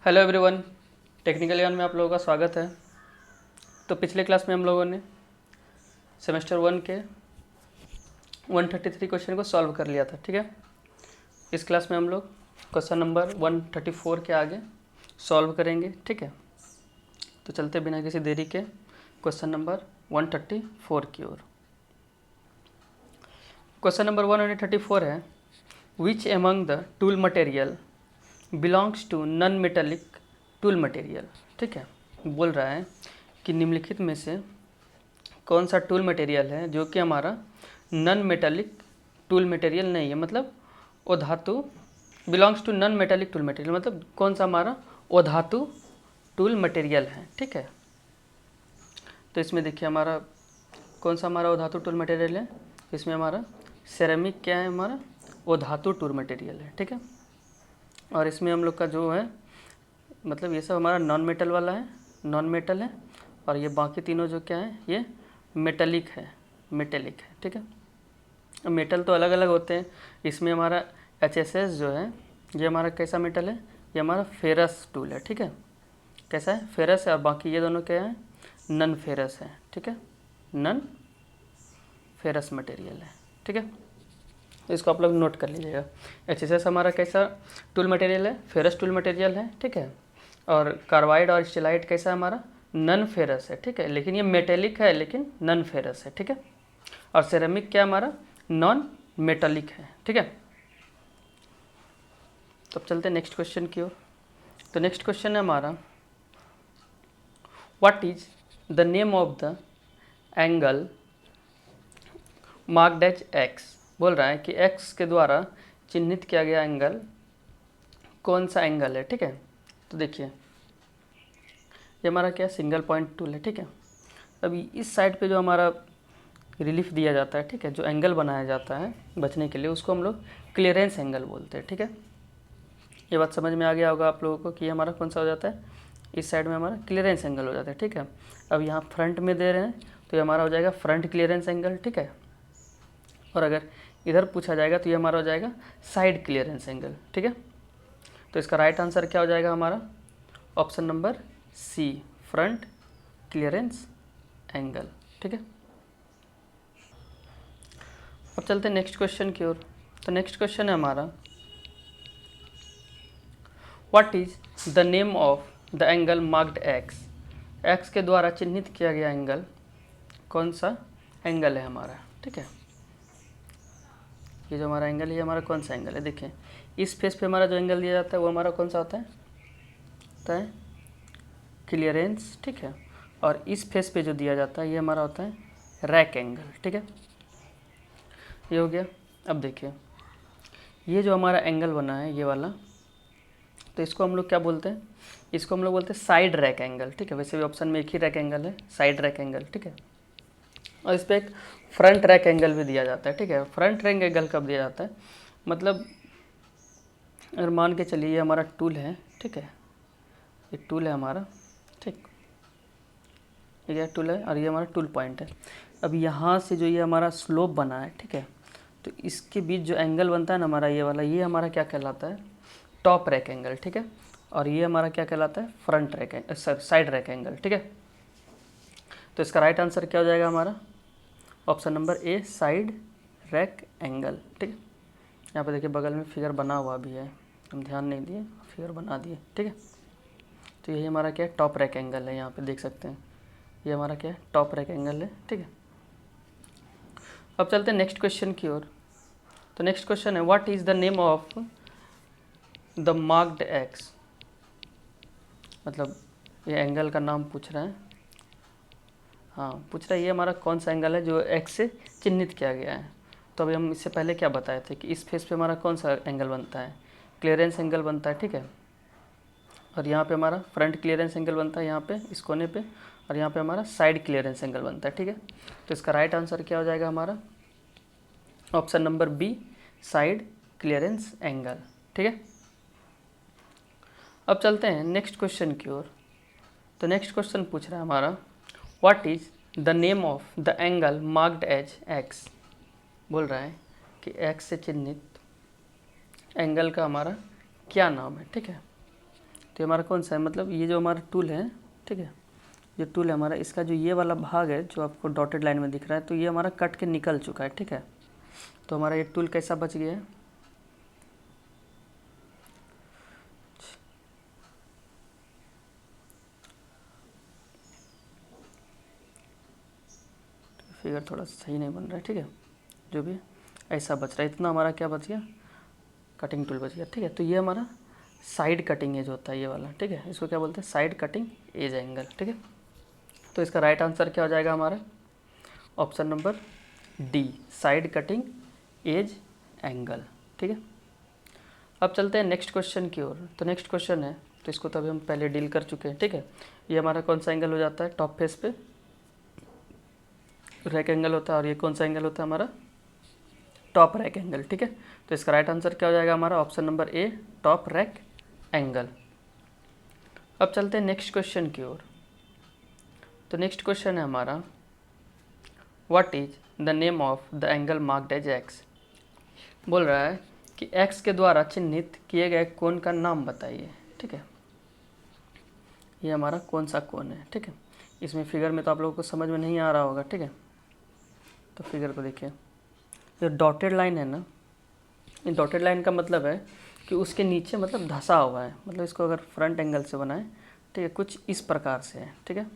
Hello everyone, technical ज्ञान में आप लोगों का स्वागत है। तो पिछले क्लास में हम लोगों ने सेमेस्टर 1 के 133 क्वेश्चन को सॉल्व कर लिया था, ठीक है। इस क्लास में हम लोग क्वेश्चन नंबर 134 के आगे सॉल्व करेंगे, ठीक है। तो चलते बिना किसी देरी के क्वेश्चन नंबर 134 की ओर। क्वेश्चन नंबर 134 है, which among the tool material belongs to non metallic tool material, ठीक है। बोल रहा है कि निम्नलिखित में से कौन सा टूल मटेरियल है जो कि हमारा नॉन मेटेलिक टूल मटेरियल नहीं है, मतलब वो धातु belongs to non metallic tool material, मतलब कौन सा हमारा वो धातु टूल मटेरियल है, ठीक है। तो इसमें देखिए हमारा कौन सा हमारा वो धातु टूल मटेरियल है। इसमें हमारा सेरेमिक क्या है, हमारा वो धातु टूल मटेरियल है, ठीक है। और इसमें हम लोग का जो है मतलब ये सब हमारा नॉन मेटल वाला है, नॉन मेटल है। और ये बाकी तीनों जो क्या है ये मेटेलिक है, मेटेलिक है, ठीक है। मेटल तो अलग अलग होते हैं। इसमें हमारा HSS जो है ये हमारा कैसा मेटल है, ये हमारा फेरस टूल है, ठीक है। कैसा है, फेरस है। और बाकी ये दोनों क्या है, नन फेरस है, ठीक है। नन फेरस मटेरियल है, ठीक है। तो इसको आप लोग नोट कर लीजिएगा। HSS हमारा कैसा टूल मटेरियल है, फेरस टूल मटेरियल है, ठीक है। और कार्बाइड और स्टेलाइट कैसा है हमारा, नन फेरस है, ठीक है। लेकिन ये मेटेलिक है लेकिन नन फेरस है, ठीक है। और सेरेमिक क्या हमारा नॉन मेटेलिक है, ठीक है। तो अब चलते हैं नेक्स्ट क्वेश्चन की ओर। तो नेक्स्ट क्वेश्चन है हमारा, what is the name of the angle marked as X. बोल रहा है कि एक्स के द्वारा चिन्हित किया गया एंगल कौन सा एंगल है, ठीक है। तो देखिए ये हमारा क्या सिंगल पॉइंट टूल है, ठीक है। अभी इस साइड पे जो हमारा रिलीफ दिया जाता है, ठीक है, जो एंगल बनाया जाता है बचने के लिए, उसको हम लोग क्लियरेंस एंगल बोलते हैं, ठीक है। ये बात समझ में आ गया होगा आप लोगों को कि हमारा कौन सा हो जाता है, इस साइड में हमारा क्लियरेंस एंगल हो जाता है, ठीक है। अब यहाँ फ्रंट में दे रहे हैं तो ये हमारा हो जाएगा फ्रंट क्लियरेंस एंगल, ठीक है। और अगर इधर पूछा जाएगा तो ये हमारा हो जाएगा साइड क्लियरेंस एंगल, ठीक है। तो इसका राइट आंसर क्या हो जाएगा हमारा, option number C, front clearance angle, ठीक है। अब चलते हैं नेक्स्ट क्वेश्चन की ओर। तो नेक्स्ट क्वेश्चन है हमारा, what is the name of the angle marked x. X के द्वारा चिन्हित किया गया एंगल कौन सा एंगल है हमारा, ठीक है। ये जो हमारा एंगल है हमारा कौन सा एंगल है, देखें इस फेस पे हमारा जो एंगल दिया जाता है वो हमारा कौन सा होता है क्लियरेंस, ठीक है। और इस फेस पे जो दिया जाता है ये हमारा होता है रैक एंगल, ठीक है। ये हो गया। अब देखिए ये जो हमारा एंगल बना है ये वाला, तो इसको हम लोग क्या बोलते हैं, इसको हम लोग बोलते हैं साइड रैक एंगल, ठीक है। वैसे भी ऑप्शन में एक ही रैक एंगल है, साइड रैक एंगल, ठीक है। और इस पर एक फ्रंट रैक एंगल भी दिया जाता है, ठीक है। फ्रंट रैक एंगल कब दिया जाता है, मतलब अगर मान के चलिए ये हमारा टूल है, ठीक है, एक टूल है हमारा, ठीक, ये टूल है और ये हमारा टूल पॉइंट है। अब यहाँ से जो ये हमारा स्लोप बना है, ठीक है, तो इसके बीच जो एंगल बनता है ना हमारा ये वाला, ये हमारा क्या कहलाता है, टॉप रैक एंगल, ठीक है। और ये हमारा क्या कहलाता है, front rack angle, side rake angle, ठीक है। तो इसका राइट आंसर क्या हो जाएगा हमारा, option number A, side rake angle, ठीक है। यहाँ पे देखिए बगल में फिगर बना हुआ भी है, हम ध्यान नहीं दिए, फिगर बना दिए, ठीक है। तो यही हमारा क्या है, टॉप रैक एंगल है, यहाँ पे देख सकते हैं ये हमारा क्या है, टॉप रैक एंगल है, ठीक है। अब चलते हैं नेक्स्ट क्वेश्चन की ओर। तो नेक्स्ट क्वेश्चन है, what is the name of the marked x. मतलब ये एंगल का नाम पूछ रहा है, हाँ पूछ रहा है ये हमारा कौन सा एंगल है जो एक्स से चिन्हित किया गया है। तो अभी हम इससे पहले क्या बताए थे कि इस फेस पे हमारा कौन सा एंगल बनता है, क्लियरेंस एंगल बनता है, ठीक है। और यहाँ पे हमारा फ्रंट क्लियरेंस एंगल बनता है यहाँ पे इस कोने पे, और यहाँ पे हमारा साइड क्लियरेंस एंगल बनता है, ठीक है। तो इसका राइट आंसर क्या हो जाएगा हमारा, option number B, side clearance angle, ठीक है। अब चलते हैं नेक्स्ट क्वेश्चन की ओर। तो नेक्स्ट क्वेश्चन पूछ रहा है हमारा, what is the name of the angle marked as X. बोल रहा है कि एक्स से चिन्हित एंगल का हमारा क्या नाम है, ठीक है। तो ये हमारा कौन सा है, मतलब ये जो हमारा टूल है, ठीक है, जो टूल है हमारा, इसका जो ये वाला भाग है जो आपको डॉटेड लाइन में दिख रहा है, तो ये हमारा कट के निकल चुका है, ठीक है। तो हमारा ये टूल कैसा बच गया है, फिगर थोड़ा सही नहीं बन रहा है, ठीक है, जो भी ऐसा बच रहा है, इतना हमारा क्या बच गया, कटिंग टूल बच गया, ठीक है। तो ये हमारा साइड कटिंग एज होता है ये वाला, ठीक है, इसको क्या बोलते हैं, साइड कटिंग एज एंगल, ठीक है। तो इसका राइट आंसर क्या हो जाएगा हमारा, option number D, side cutting as angle, ठीक है। अब चलते हैं नेक्स्ट क्वेश्चन की ओर। तो नेक्स्ट क्वेश्चन है, तो इसको तो अभी हम पहले डील कर चुके हैं, ठीक है। ये हमारा कौन सा एंगल हो जाता है, टॉप फेस पे रैक एंगल होता है, और ये कौन सा एंगल होता है हमारा, टॉप रैक एंगल, ठीक है। तो इसका राइट आंसर क्या हो जाएगा हमारा, option number A, top rack angle. अब चलते हैं नेक्स्ट क्वेश्चन की ओर। तो नेक्स्ट क्वेश्चन है हमारा, what is the name of the angle marked as X. बोल रहा है कि एक्स के द्वारा चिन्हित किए गए कोण का नाम बताइए, ठीक है। ये हमारा कौन सा कोण है, ठीक है। इसमें फिगर में तो आप लोगों को समझ में नहीं आ रहा होगा, ठीक है। तो फिगर को देखिए, जो डॉटेड लाइन है ना, ये डॉटेड लाइन का मतलब है कि उसके नीचे मतलब धंसा हुआ है, मतलब इसको अगर फ्रंट एंगल से बनाए, ठीक है, कुछ इस प्रकार से है, ठीक है,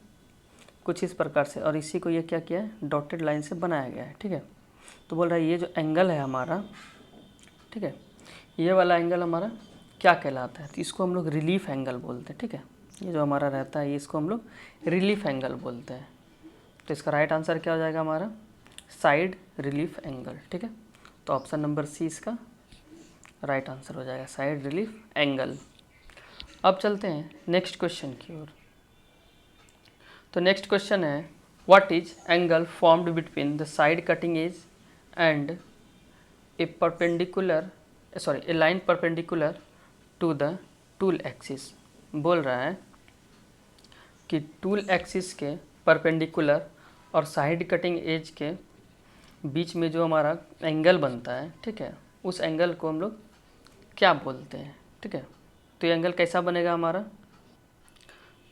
कुछ इस प्रकार से, और इसी को ये क्या किया है, डॉटेड लाइन से बनाया गया है, ठीक है। तो बोल रहा है ये जो एंगल है हमारा, ठीक है, ये वाला एंगल हमारा क्या कहलाता है, तो इसको हम लोग रिलीफ एंगल बोलते हैं, ठीक है। ये जो हमारा रहता है, इसको हम लोग रिलीफ एंगल बोलते हैं। तो इसका राइट आंसर क्या हो जाएगा हमारा, साइड रिलीफ एंगल, ठीक है। तो ऑप्शन नंबर सी इसका राइट आंसर हो जाएगा, साइड रिलीफ एंगल। अब चलते हैं नेक्स्ट क्वेश्चन की ओर। तो नेक्स्ट क्वेश्चन है, what is angle formed between the side cutting edge and a perpendicular, sorry, a line perpendicular to the tool axis. बोल रहा है कि टूल एक्सिस के परपेंडिकुलर और साइड कटिंग एज के बीच में जो हमारा एंगल बनता है, ठीक है, उस एंगल को हम लोग क्या बोलते हैं, ठीक है। तो ये एंगल कैसा बनेगा हमारा,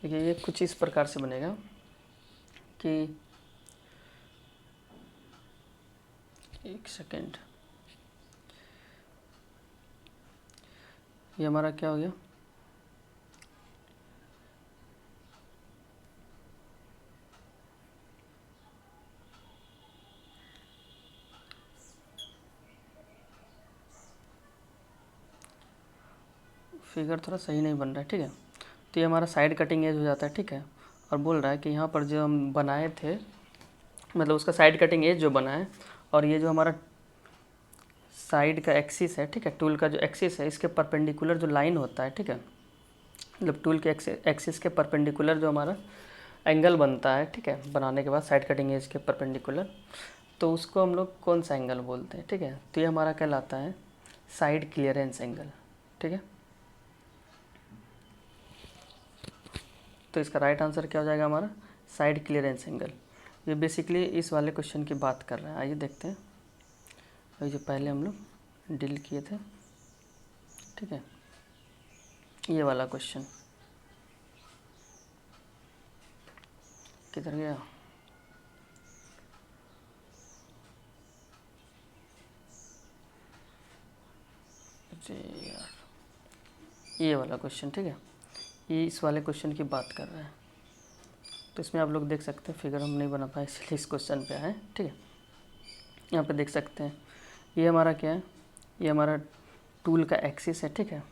देखिए ये कुछ इस प्रकार से बनेगा कि, एक सेकेंड, ये हमारा क्या हो गया, फिगर थोड़ा सही नहीं बन रहा है, ठीक है। तो ये हमारा साइड कटिंग एज हो जाता है, ठीक है। और बोल रहा है कि यहाँ पर जो हम बनाए थे, मतलब उसका साइड कटिंग एज जो बना है, और ये जो हमारा साइड का एक्सिस है, ठीक है, टूल का जो एक्सिस है, इसके परपेंडिकुलर जो लाइन होता है, ठीक है, मतलब टूल के एक्सिस के परपेंडिकुलर जो हमारा एंगल बनता है, ठीक है, बनाने के बाद साइड कटिंग एज के परपेंडिकुलर, तो उसको हम लोग कौन सा एंगल बोलते हैं, ठीक है। तो ये हमारा कहलाता है साइड क्लियरेंस एंगल, ठीक है। तो इसका राइट आंसर क्या हो जाएगा हमारा, साइड क्लियरेंस एंगल। ये बेसिकली इस वाले क्वेश्चन की बात कर रहे हैं। आइए देखते हैं, वही जो पहले हम लोग डील किए थे, ठीक है, ये वाला क्वेश्चन किधर गया, यार, ये वाला क्वेश्चन, ठीक है, ये इस वाले क्वेश्चन की बात कर रहे हैं। तो इसमें आप लोग देख सकते हैं, फिगर हम नहीं बना पाए इसलिए इस क्वेश्चन पे है, ठीक है। यहाँ पे देख सकते हैं, ये हमारा क्या है, ये हमारा टूल का एक्सिस है, ठीक है,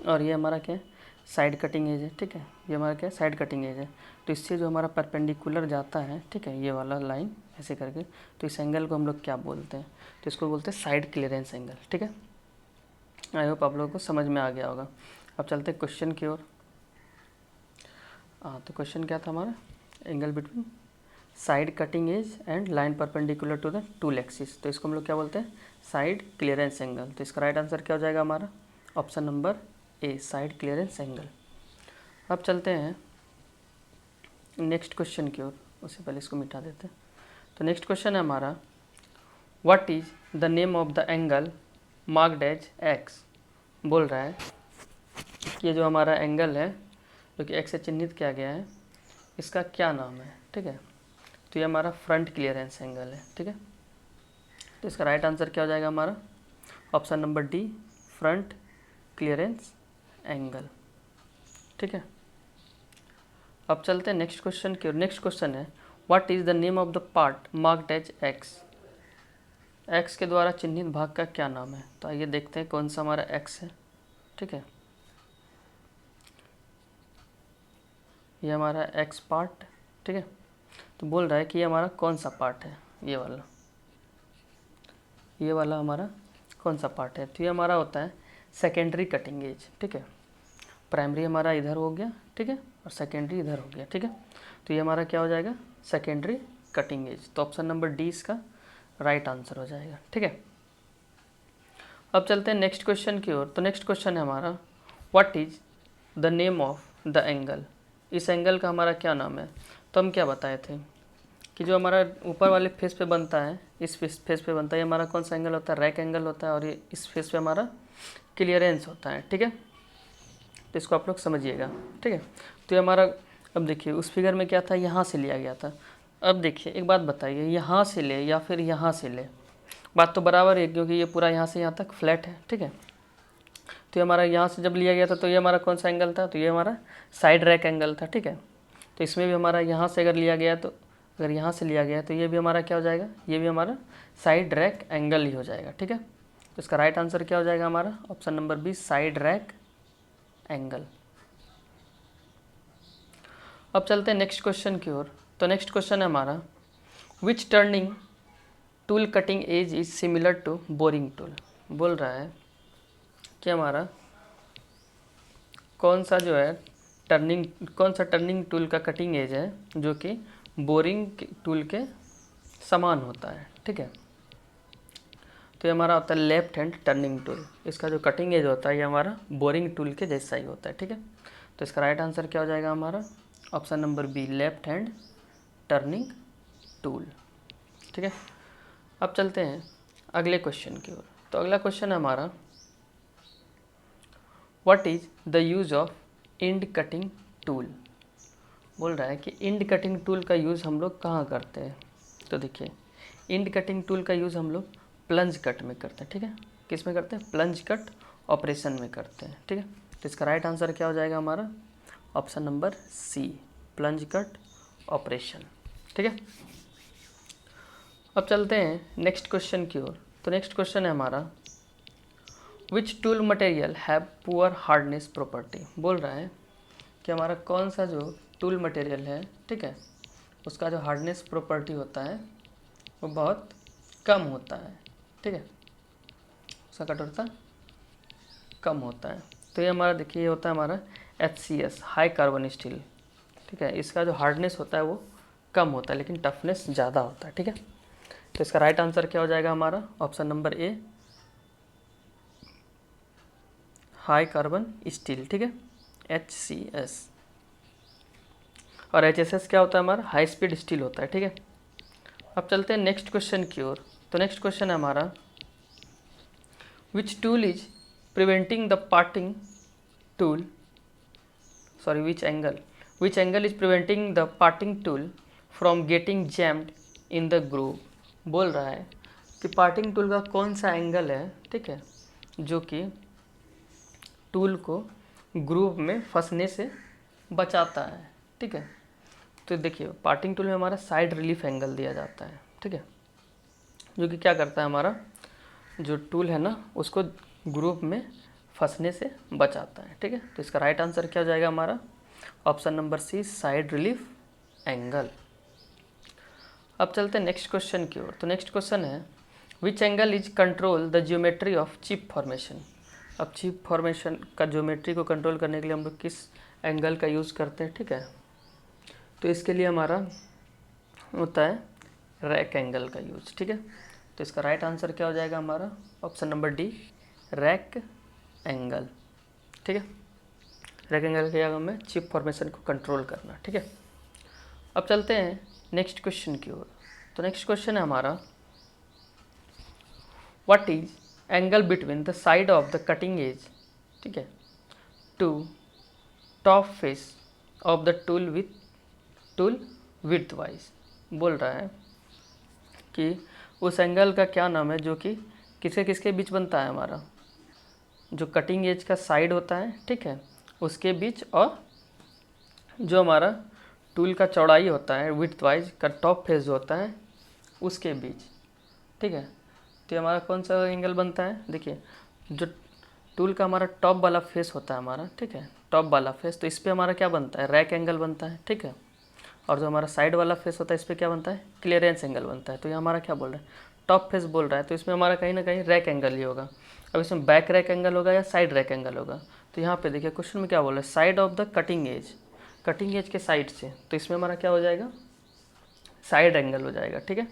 और ये हमारा क्या है, साइड कटिंग एज है, ठीक है, ये हमारा क्या है, साइड कटिंग एज है। तो इससे जो हमारा परपेंडिकुलर जाता है, ठीक है, ये वाला लाइन ऐसे करके, तो इस एंगल को हम लोग क्या बोलते हैं, तो इसको बोलते हैं साइड क्लियरेंस एंगल, ठीक है। आई होप आप लोगों को समझ में आ गया होगा। अब चलते हैं क्वेश्चन की ओर। तो क्वेश्चन क्या था हमारा, angle between side cutting edge and line perpendicular to the tool axis, तो इसको हम लोग क्या बोलते हैं, साइड क्लियरेंस एंगल। तो इसका राइट आंसर क्या हो जाएगा हमारा, option number A, side clearance angle. अब चलते हैं नेक्स्ट क्वेश्चन की ओर, उससे पहले इसको मिटा देते हैं। तो नेक्स्ट क्वेश्चन है हमारा, what is the name of the angle marked as X. बोल रहा है कि ये जो हमारा एंगल है जो कि एक्स से चिन्हित किया गया है इसका क्या नाम है, ठीक है। तो ये हमारा फ्रंट क्लियरेंस एंगल है, ठीक है। तो इसका राइट आंसर क्या हो जाएगा हमारा option number D, front clearance angle, ठीक है। अब चलते हैं नेक्स्ट क्वेश्चन की ओर। नेक्स्ट क्वेश्चन है what is the name of the part marked as X. X के द्वारा चिन्हित भाग का क्या नाम है। तो आइए देखते हैं कौन सा हमारा एक्स है, ठीक है। ये हमारा एक्स पार्ट, ठीक है। तो बोल रहा है कि ये हमारा कौन सा पार्ट है, ये वाला हमारा कौन सा पार्ट है। तो ये हमारा होता है सेकेंडरी कटिंग एज, ठीक है। प्राइमरी हमारा इधर हो गया, ठीक है, और सेकेंडरी इधर हो गया, ठीक है। तो ये हमारा क्या हो जाएगा सेकेंडरी कटिंग एज। तो ऑप्शन नंबर डी इसका राइट आंसर हो जाएगा, ठीक है। अब चलते हैं नेक्स्ट क्वेश्चन की ओर। तो नेक्स्ट क्वेश्चन है हमारा what is the name of the angle. इस एंगल का हमारा क्या नाम है। तो हम क्या बताए थे कि जो हमारा ऊपर वाले फेस पे बनता है, इस फेस पे बनता है, ये हमारा कौन सा एंगल होता है, रैक एंगल होता है। और ये इस फेस पे हमारा क्लियरेंस होता है, ठीक है। तो इसको आप लोग समझिएगा, ठीक है। तो ये हमारा, अब देखिए उस फिगर में क्या था, यहाँ से लिया गया था। अब देखिए एक बात बताइए, यहाँ से ले या फिर यहाँ से ले, बात तो बराबर है क्योंकि ये पूरा यहाँ से यहाँ तक फ्लैट है, ठीक है। तो ये हमारा यहाँ से जब लिया गया था तो ये हमारा कौन सा एंगल था, तो ये हमारा साइड रैक एंगल था, ठीक है। तो इसमें भी हमारा यहाँ से अगर लिया गया, तो अगर यहाँ से लिया गया तो ये भी हमारा क्या हो जाएगा, ये भी हमारा साइड रैक एंगल ही हो जाएगा, ठीक है। तो इसका राइट आंसर क्या हो जाएगा हमारा option number B, side rake angle. अब चलते हैं नेक्स्ट क्वेश्चन की ओर। तो नेक्स्ट क्वेश्चन है हमारा which turning tool cutting edge is similar to boring tool. बोल रहा है कि हमारा कौन सा टर्निंग टूल का कटिंग एज है जो कि बोरिंग टूल के समान होता है, ठीक है। तो ये हमारा होता है लेफ्ट हैंड टर्निंग टूल। इसका जो कटिंग एज होता है ये हमारा बोरिंग टूल के जैसा ही होता है, ठीक है। तो इसका राइट आंसर क्या हो जाएगा हमारा option number B, left hand turning tool, ठीक है। अब चलते हैं अगले क्वेश्चन की ओर। तो अगला क्वेश्चन है हमारा what is the use of end cutting tool. बोल रहा है कि इंड कटिंग टूल का यूज़ हम लोग कहाँ करते हैं। तो देखिए इंड कटिंग टूल का यूज़ हम लोग प्लंज कट में करते हैं, ठीक है। किस में करते हैं, प्लंज कट ऑपरेशन में करते हैं, ठीक है। तो इसका राइट आंसर क्या हो जाएगा हमारा option number C, plunge cut operation, ठीक है। अब चलते हैं नेक्स्ट क्वेश्चन की ओर। तो नेक्स्ट क्वेश्चन है हमारा which tool material have poor hardness property. बोल रहा है कि हमारा कौन सा जो टूल मटेरियल है, ठीक है, उसका जो हार्डनेस प्रॉपर्टी होता है वो बहुत कम होता है, ठीक है, उसका कठोरता कम होता है। तो ये हमारा देखिए ये होता है हमारा HCS, हाई कार्बन स्टील, ठीक है। इसका जो हार्डनेस होता है वो कम होता है लेकिन टफनेस ज़्यादा होता है, ठीक है। तो इसका राइट आंसर क्या हो जाएगा हमारा option number A, high carbon steel, ठीक है, HCS। और HSS क्या होता है हमारा हाई स्पीड स्टील होता है, ठीक है। अब चलते हैं नेक्स्ट क्वेश्चन की ओर। तो नेक्स्ट क्वेश्चन है हमारा which tool is preventing the parting tool, sorry which angle is preventing the parting tool from getting jammed in the groove. बोल रहा है कि पार्टिंग टूल का कौन सा एंगल है, ठीक है, जो कि टूल को ग्रूव में फंसने से बचाता है, ठीक है। तो देखिए पार्टिंग टूल में हमारा साइड रिलीफ एंगल दिया जाता है, ठीक है, जो कि क्या करता है हमारा जो टूल है ना उसको ग्रूव में फंसने से बचाता है, ठीक है। तो इसका राइट आंसर क्या हो जाएगा हमारा option number C, side relief angle. अब चलते हैं नेक्स्ट क्वेश्चन की ओर। तो नेक्स्ट क्वेश्चन है विच angle is control the geometry of chip formation. अब चिप फॉर्मेशन का ज्योमेट्री को कंट्रोल करने के लिए हम लोग किस एंगल का यूज़ करते हैं, ठीक है। तो इसके लिए हमारा होता है रैक एंगल का यूज, ठीक है। तो इसका राइट आंसर क्या हो जाएगा हमारा option number D, rack angle, ठीक है। रैक एंगल के हमें चिप फॉर्मेशन को कंट्रोल करना, ठीक है। अब चलते हैं नेक्स्ट क्वेश्चन की ओर। तो नेक्स्ट क्वेश्चन है हमारा what is angle between the side of the cutting edge, ठीक है, to top face of the tool widthwise. बोल रहा है कि उस एंगल का क्या नाम है जो कि किसके किसके बीच बनता है, हमारा जो कटिंग एज का साइड होता है, ठीक है, उसके बीच, और जो हमारा टूल का चौड़ाई होता है विड्थ वाइज का टॉप फेस जो होता है उसके बीच, ठीक है। तो हमारा कौन सा एंगल बनता है, देखिए जो टूल का हमारा टॉप वाला फेस होता है हमारा, ठीक है, टॉप वाला फेस, तो इस पर हमारा क्या बनता है, रैक एंगल बनता है, ठीक है। और जो हमारा साइड वाला फेस होता है इस पर क्या बनता है, क्लियरेंस एंगल बनता है। तो ये हमारा क्या बोल रहा है, टॉप फेस बोल रहा है, तो इसमें हमारा कहीं ना कहीं रैक एंगल ही होगा। अब इसमें बैक रैक एंगल होगा या साइड रैक एंगल होगा। तो यहाँ पे देखिए क्वेश्चन में क्या बोल रहा है, side of the cutting edge के साइड से, तो इसमें हमारा क्या हो जाएगा, साइड एंगल हो जाएगा, ठीक है।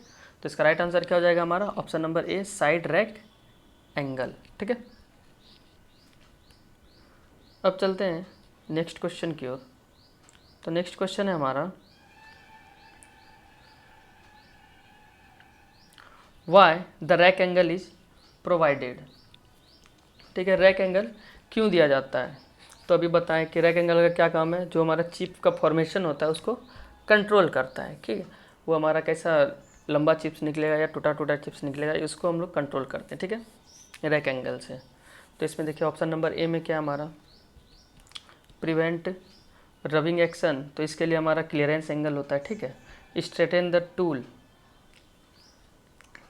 तो इसका राइट आंसर क्या हो जाएगा हमारा, option number A, side rake angle, ठीक है। अब चलते हैं नेक्स्ट क्वेश्चन की ओर। तो नेक्स्ट क्वेश्चन है हमारा, why the rack angle is provided, ठीक है। रैक एंगल क्यों दिया जाता है, तो अभी बताएं कि रैक एंगल का क्या काम है, जो हमारा चिप का फॉर्मेशन होता है उसको कंट्रोल करता है, ठीक है। वो हमारा कैसा लंबा चिप्स निकलेगा या टूटा टूटा चिप्स निकलेगा, उसको हम लोग कंट्रोल करते हैं, ठीक है, रैक एंगल से। तो इसमें देखिए ऑप्शन नंबर ए में क्या हमारा, प्रिवेंट रबिंग एक्शन, तो इसके लिए हमारा क्लियरेंस एंगल होता है, ठीक है। स्ट्रेटन द टूल,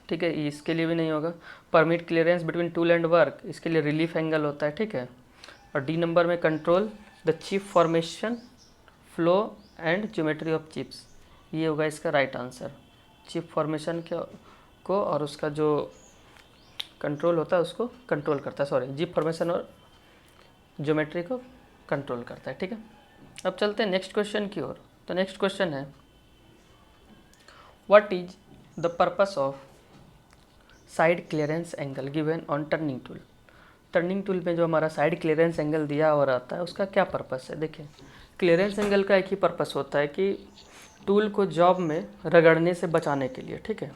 ठीक है, इसके लिए भी नहीं होगा। Permit clearance between tool and work, इसके लिए रिलीफ एंगल होता है, ठीक है। और डी नंबर में control the chip formation, flow and geometry of chips, ये होगा इसका राइट आंसर। चिप फॉर्मेशन को और उसका जो कंट्रोल होता है उसको कंट्रोल करता है, सॉरी, चिप फॉर्मेशन और ज्योमेट्री को कंट्रोल करता है, ठीक है। अब चलते हैं नेक्स्ट क्वेश्चन की ओर। तो नेक्स्ट क्वेश्चन है, what is the purpose of side clearance angle given on turning tool. Turning tool में जो हमारा साइड क्लियरेंस एंगल दिया हुआ रहता है उसका क्या पर्पस है। देखिए क्लियरेंस एंगल का एक ही पर्पस होता है कि टूल को जॉब में रगड़ने से बचाने के लिए, ठीक है।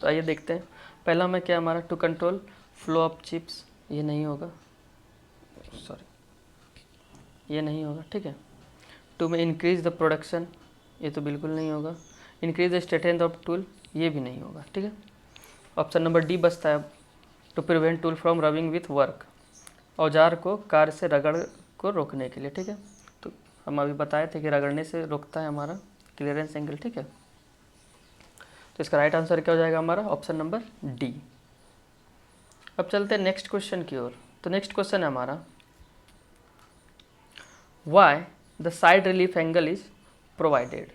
तो आइए देखते हैं, पहला में क्या हमारा, to control flow of chips, ये नहीं होगा, सॉरी ये नहीं होगा, ठीक है। टू में इंक्रीज द प्रोडक्शन, ये तो बिल्कुल नहीं होगा। Increase the strength of tool, ये भी नहीं होगा, ठीक है। ऑप्शन नंबर डी बचता है, to prevent tool from rubbing with work, औजार को कार से रगड़ को रोकने के लिए, ठीक है। तो हम अभी बताए थे कि रगड़ने से रोकता है हमारा क्लियरेंस एंगल, ठीक है। तो इसका राइट आंसर क्या हो जाएगा हमारा, ऑप्शन नंबर डी। अब चलते हैं नेक्स्ट क्वेश्चन की ओर। तो नेक्स्ट क्वेश्चन है हमारा, why the side relief angle is provided.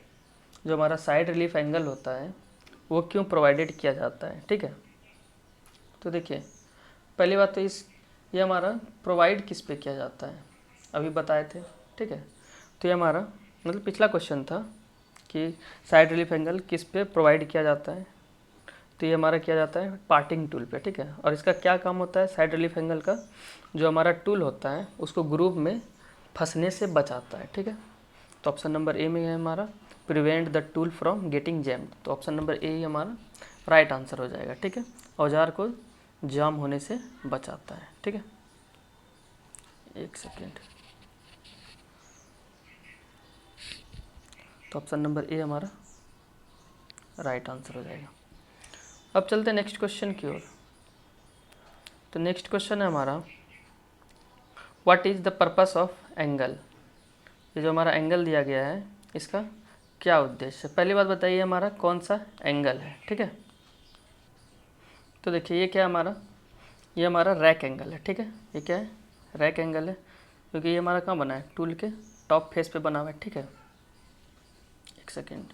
जो हमारा साइड रिलीफ एंगल होता है वो क्यों प्रोवाइडेड किया जाता है, ठीक है। तो देखिए पहली बात तो ये हमारा प्रोवाइड किस पे किया जाता है, अभी बताए थे, ठीक है। तो ये हमारा मतलब पिछला क्वेश्चन था कि साइड रिलीफ एंगल किस पे प्रोवाइड किया जाता है, तो ये हमारा किया जाता है पार्टिंग टूल पे, ठीक है। और इसका क्या काम होता है, साइड रिलीफ एंगल का जो हमारा टूल होता है उसको ग्रूव में फंसने से बचाता है, ठीक है। तो ऑप्शन नंबर ए में है हमारा, prevent the tool from getting jammed, तो ऑप्शन नंबर ए ही हमारा राइट आंसर हो जाएगा, ठीक है। औजार को जाम होने से बचाता है, ठीक है। एक सेकेंड, तो ऑप्शन नंबर ए हमारा राइट आंसर हो जाएगा। अब चलते हैं नेक्स्ट क्वेश्चन की ओर। तो नेक्स्ट क्वेश्चन है हमारा, what is the purpose of angle. ये जो हमारा एंगल दिया गया है इसका क्या उद्देश्य है। पहली बात बताइए हमारा कौन सा एंगल है, ठीक है। तो देखिए ये क्या हमारा, ये हमारा रैक एंगल है, ठीक है। ये क्या है, रैक एंगल है, क्योंकि ये हमारा कहाँ बना है, टूल के टॉप फेस पे बना हुआ है, ठीक है। एक सेकेंड,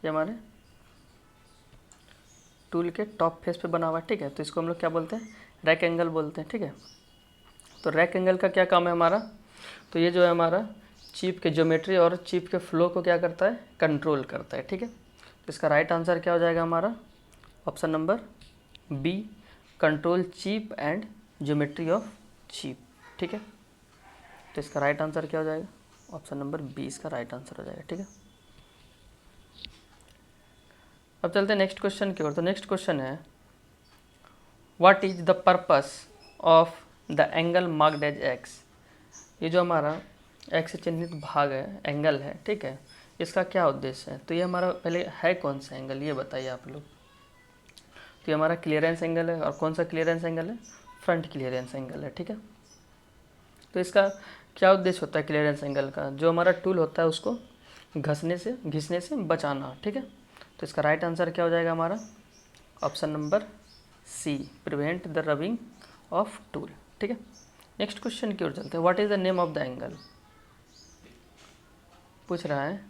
ये हमारे टूल के टॉप फेस पे बना हुआ है, ठीक है। तो इसको हम लोग क्या बोलते हैं, रैक एंगल बोलते हैं, ठीक है। तो रैक एंगल का क्या काम है हमारा, तो ये जो है हमारा चिप के ज्योमेट्री और चिप के फ्लो को क्या करता है, कंट्रोल करता है, ठीक है। तो इसका राइट आंसर क्या हो जाएगा हमारा, option number B, control chip and geometry of chip, ठीक है। तो इसका राइट आंसर क्या हो जाएगा, ऑप्शन नंबर बी इसका राइट आंसर हो जाएगा, ठीक है। अब चलते हैं नेक्स्ट क्वेश्चन की ओर। तो नेक्स्ट क्वेश्चन है, what is the purpose of the angle marked as X, ये जो हमारा एक्स से चिन्हित भाग है, एंगल है, ठीक है, इसका क्या उद्देश्य है? तो ये हमारा पहले है कौन सा एंगल, ये बताइए आप लोग। तो ये हमारा क्लियरेंस एंगल है, और कौन सा क्लियरेंस एंगल है? फ्रंट क्लियरेंस एंगल है, ठीक है। तो इसका क्या उद्देश्य होता है क्लियरेंस एंगल का? जो हमारा टूल होता है उसको घिसने से बचाना, ठीक है। तो इसका राइट आंसर क्या हो जाएगा हमारा? Option number C, prevent the rubbing of tool, ठीक है। नेक्स्ट क्वेश्चन की ओर चलते हैं। What is the name of the angle? पूछ रहा है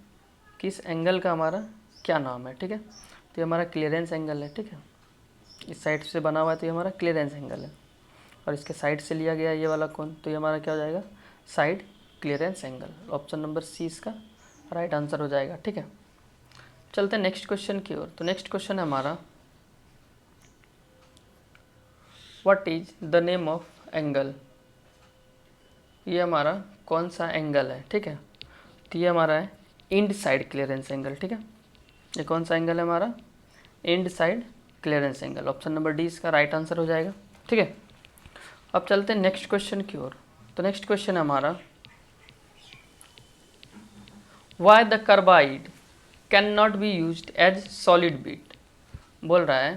किस एंगल का हमारा क्या नाम है, ठीक है। तो ये हमारा क्लियरेंस एंगल है, ठीक है। इस साइड से बना हुआ है तो ये हमारा क्लियरेंस एंगल है, और इसके साइड से लिया गया ये वाला कौन? तो ये हमारा क्या हो जाएगा? Side clearance angle. Option number C इसका राइट आंसर हो जाएगा, ठीक है। चलते हैं नेक्स्ट क्वेश्चन की ओर। तो नेक्स्ट क्वेश्चन है हमारा, what is the name of angle? ये हमारा कौन सा एंगल है, ठीक है। तो ये हमारा है इंड साइड क्लियरेंस एंगल, ठीक है। ये कौन सा एंगल है हमारा? End side clearance angle. Option number D इसका राइट आंसर हो जाएगा, ठीक है। अब चलते हैं नेक्स्ट क्वेश्चन की ओर। तो नेक्स्ट क्वेश्चन है हमारा, why the carbide can not be used as solid bit? बोल रहा है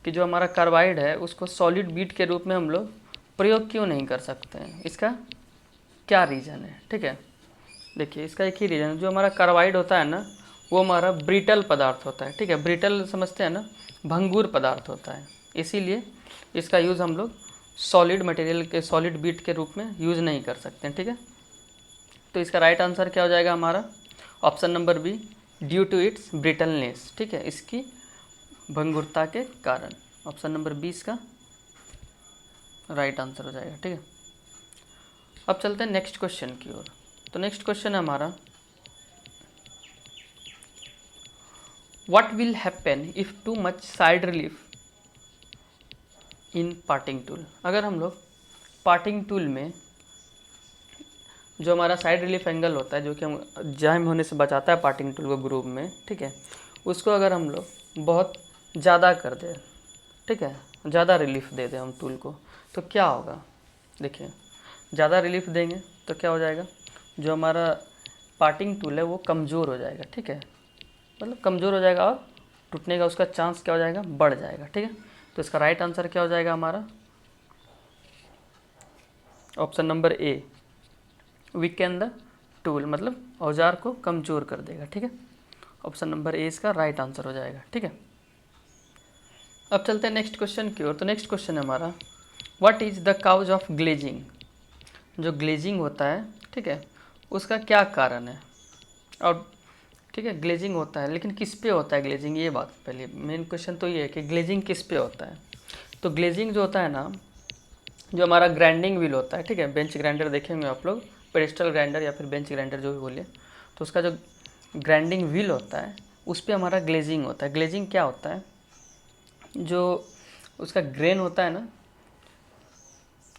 कि जो हमारा कार्बाइड है उसको सॉलिड बीट के रूप में हम लोग प्रयोग क्यों नहीं कर सकते हैं, इसका क्या रीज़न है, ठीक है। देखिए इसका एक ही रीज़न है, जो हमारा कार्बाइड होता है ना वो हमारा ब्रिटल पदार्थ होता है, ठीक है। ब्रिटल समझते हैं ना, भंगुर पदार्थ होता है, इसीलिए इसका यूज़ हम लोग सॉलिड मटेरियल के सॉलिड बीट के रूप में यूज़ नहीं कर सकते हैं, ठीक है। तो इसका राइट आंसर क्या हो जाएगा हमारा? Option number B, due to its brittleness, ठीक है, इसकी भंगुरता के कारण। ऑप्शन नंबर बी इसका राइट आंसर हो जाएगा, ठीक है। अब चलते हैं नेक्स्ट क्वेश्चन की ओर। तो नेक्स्ट क्वेश्चन है हमारा, what will happen if too much side relief in parting tool? अगर हम लोग पार्टिंग टूल में जो हमारा साइड रिलीफ एंगल होता है, जो कि हम जाम होने से बचाता है पार्टिंग टूल को ग्रुप में, ठीक है, उसको अगर हम लोग बहुत ज़्यादा कर दें, ठीक है, ज़्यादा रिलीफ दे दें हम टूल को, तो क्या होगा? देखिए ज़्यादा रिलीफ देंगे तो क्या हो जाएगा? जो हमारा पार्टिंग टूल है वो कमज़ोर हो जाएगा, ठीक है, मतलब कमज़ोर हो जाएगा और टूटने का उसका चांस क्या हो जाएगा? बढ़ जाएगा, ठीक है। तो इसका राइट आंसर क्या हो जाएगा हमारा? Option number A, weakened the tool, मतलब औजार को कमज़ोर कर देगा, ठीक है। ऑप्शन नंबर ए इसका राइट आंसर हो जाएगा, ठीक है। अब चलते हैं नेक्स्ट क्वेश्चन की ओर। तो नेक्स्ट क्वेश्चन है हमारा, what is the cause of glazing? जो ग्लेजिंग होता है, ठीक है, उसका क्या कारण है? और ठीक है, ग्लेजिंग होता है, लेकिन किस पे होता है ग्लेजिंग? ये बात पहले मेन क्वेश्चन तो ये है कि ग्लेजिंग किस पे होता है। तो ग्लेजिंग जो होता है ना, जो हमारा ग्राइंडिंग व्हील होता है, ठीक है, बेंच ग्राइंडर देखेंगे आप लोग, पेडेस्टल ग्राइंडर या फिर बेंच ग्राइंडर जो भी बोलिए, तो उसका जो ग्राइंडिंग व्हील होता है उस पर हमारा ग्लेजिंग होता है। ग्लेजिंग क्या होता है? जो उसका ग्रेन होता है ना,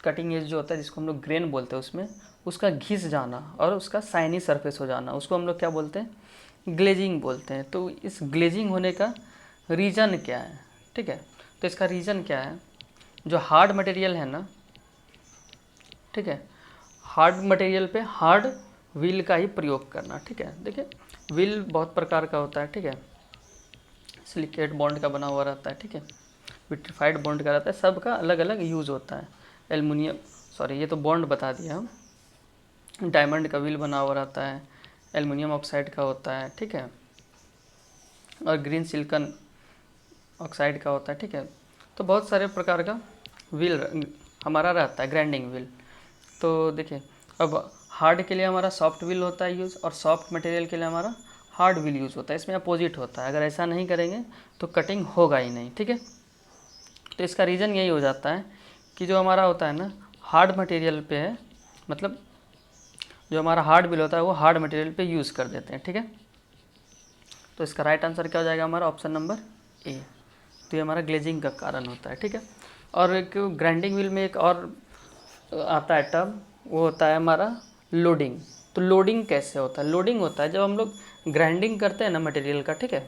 कटिंग एज जो होता है जिसको हम लोग ग्रेन बोलते हैं, उसमें उसका घिस जाना और उसका शाइनी सरफेस हो जाना, उसको हम लोग क्या बोलते हैं? ग्लेजिंग बोलते हैं। तो इस ग्लेजिंग होने का रीज़न क्या है, ठीक है। तो इसका रीज़न क्या है? जो हार्ड मटेरियल है ना, ठीक है, हार्ड मटेरियल पे हार्ड व्हील का ही प्रयोग करना, ठीक है। देखिए व्हील बहुत प्रकार का होता है, ठीक है, सिलिकेट बॉन्ड का बना हुआ रहता है, ठीक है, विट्रीफाइड बॉन्ड का रहता है, सबका अलग अलग यूज़ होता है। एल्युमिनियम, सॉरी ये तो बॉन्ड बता दिया हम, डायमंड का व्हील बना हुआ रहता है, एल्युमिनियम ऑक्साइड का होता है, ठीक है, और ग्रीन सिलिकॉन ऑक्साइड का होता है, ठीक है। तो बहुत सारे प्रकार का व्हील हमारा रहता है, ग्राइंडिंग व्हील। तो देखिए अब हार्ड के लिए हमारा सॉफ्ट व्हील होता है यूज़, और सॉफ्ट मटेरियल के लिए हमारा हार्ड व्हील यूज़ होता है। इसमें अपोजिट होता है, अगर ऐसा नहीं करेंगे तो कटिंग होगा ही नहीं, ठीक है। तो इसका रीज़न यही हो जाता है कि जो हमारा होता है ना हार्ड मटेरियल पे है, मतलब जो हमारा हार्ड व्हील होता है वो हार्ड मटेरियल पे यूज़ कर देते हैं, ठीक है। तो इसका राइट आंसर क्या हो जाएगा हमारा? Option number A. तो ये हमारा ग्लेजिंग का कारण होता है, ठीक है। और एक ग्राइंडिंग व्हील में एक और आता है टर्म, वो होता है हमारा लोडिंग। तो लोडिंग कैसे होता है? लोडिंग होता है जब हम लोग ग्राइंडिंग करते हैं ना मटेरियल का, ठीक है,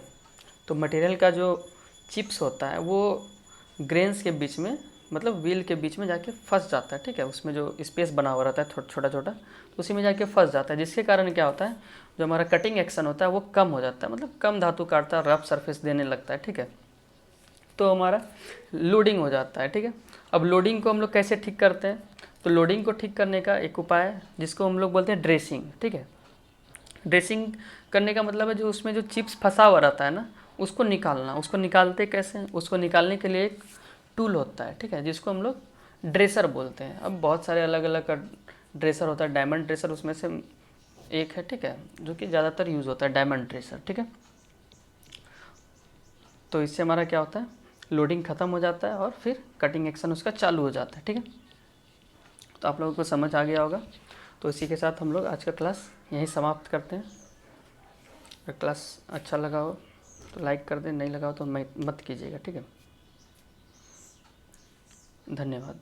तो मटेरियल का जो चिप्स होता है वो ग्रेन्स के बीच में मतलब व्हील के बीच में जाके फंस जाता है, ठीक है, उसमें जो स्पेस बना हुआ रहता है छोटा छोटा, तो उसी में जाके फंस जाता है, जिसके कारण क्या होता है, जो हमारा कटिंग एक्शन होता है वो कम हो जाता है, मतलब कम धातु काटता है, रफ सरफेस देने लगता है, ठीक है। तो हमारा लोडिंग हो जाता है, ठीक है। अब लोडिंग को हम लोग कैसे ठीक करते हैं, तो लोडिंग को ठीक करने का एक उपाय है जिसको हम लोग बोलते हैं ड्रेसिंग, ठीक है। ड्रेसिंग करने का मतलब है जो उसमें जो चिप्स फंसा हुआ रहता है ना, उसको निकालना। उसको निकालते कैसे हैं, उसको निकालने के लिए एक टूल होता है, ठीक है, जिसको हम लोग ड्रेसर बोलते हैं। अब बहुत सारे अलग अलग का ड्रेसर होता है, डायमंड ड्रेसर उसमें से एक है, ठीक है, जो कि ज़्यादातर यूज़ होता है, डायमंड ड्रेसर, ठीक है। तो इससे हमारा क्या होता है, लोडिंग ख़त्म हो जाता है और फिर कटिंग एक्शन उसका चालू हो जाता है, ठीक है। तो आप लोगों को समझ आ गया होगा। तो इसी के साथ हम लोग आज का क्लास यहीं समाप्त करते हैं। अगर क्लास अच्छा लगा हो तो लाइक कर दें, नहीं लगा हो तो मत कीजिएगा, ठीक है। धन्यवाद।